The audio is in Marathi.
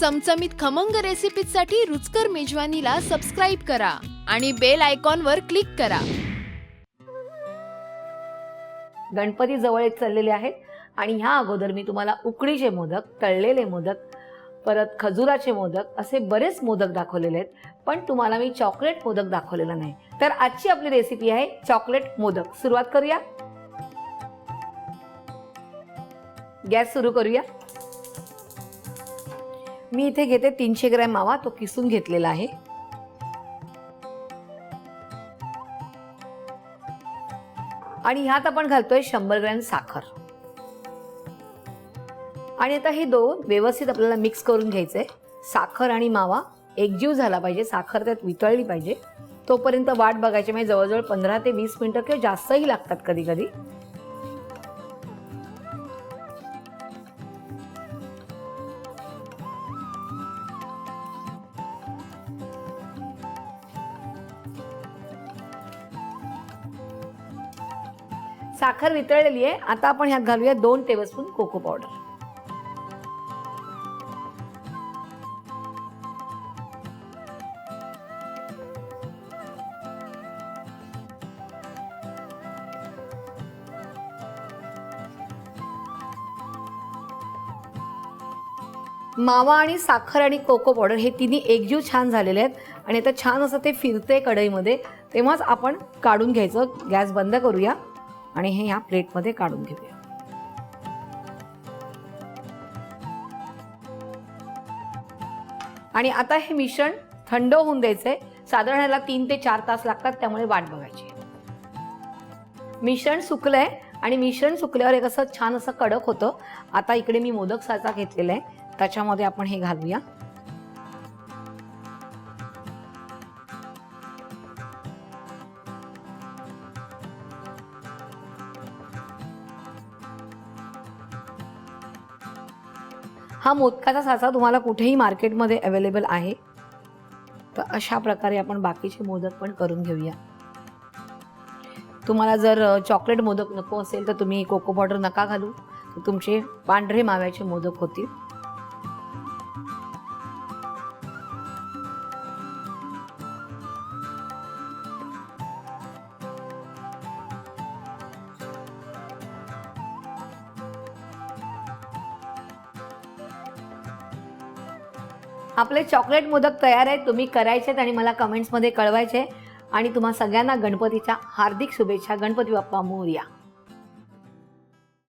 चमचमीत खमंग रेसिपीसाठी रुचकर मेजवानीला सबस्क्राईब करा आणि बेल आयकॉनवर क्लिक करा. गणपती जवळ येत चाललेले आहेत आणि ह्या अगोदर मी तुम्हाला उकडीचे मोदक, तळलेले मोदक, परत खजुराचे मोदक असे बरेच मोदक दाखवलेले आहेत, पण तुम्हाला मी चॉकलेट मोदक दाखवलेला नाही. तर आजची आपली रेसिपी आहे चॉकलेट मोदक. सुरुवात करूया. गॅस सुरू करूया. मी इथे घेते 300 ग्रॅम मावा, तो किसून घेतलेला आहे. आणि ह्यात आपण घालतोय 100 ग्रॅम साखर. आणि आता हे दोन व्यवस्थित आपल्याला मिक्स करून घ्यायचंय. साखर आणि मावा एकजीव झाला पाहिजे, साखर त्यात वितळली पाहिजे. तोपर्यंत वाट बघायची. म्हणजे जवळजवळ 15 ते 20 मिनिटं किंवा जास्तही लागतात कधी कधी. साखर वितळलेली आहे. आता आपण ह्यात घालूया 2 टेबलस्पून कोको पावडर. मावा आणि साखर आणि कोको पावडर हे तिन्ही एकजीव छान झालेले आहेत आणि आता छान असं ते फिरते कढईमध्ये. तेव्हाच आपण काढून घ्यायचं. गॅस बंद करूया आणि हे ह्या प्लेटमध्ये काढून घेऊया. आणि आता हे मिश्रण थंड होऊन द्यायचंय. साधारण ह्याला 3 ते 4 तास लागतात, त्यामुळे वाट बघायची. मिश्रण सुकलंय आणि मिश्रण सुकल्यावर एक असं छान असं कडक होतं. आता इकडे मी मोदक साचा घेतलेला आहे, त्याच्यामध्ये आपण हे घालूया. हा मोदकाचा साचा तुम्हाला कुठेही मार्केटमध्ये अवेलेबल आहे. तर अशा प्रकारे आपण बाकीचे मोदक पण करून घेऊया. तुम्हाला जर चॉकलेट मोदक नको असेल तर तुम्ही कोको पावडर नका घालू, तर तुमचे पांढरे माव्याचे मोदक होतील. आपले चॉकलेट मोदक तयार आहेत. तुम्ही करायचेत आणि मला कमेंट्समध्ये कळवायचे. आणि तुम्हा सगळ्यांना गणपतीच्या हार्दिक शुभेच्छा. गणपती बाप्पा मोरया.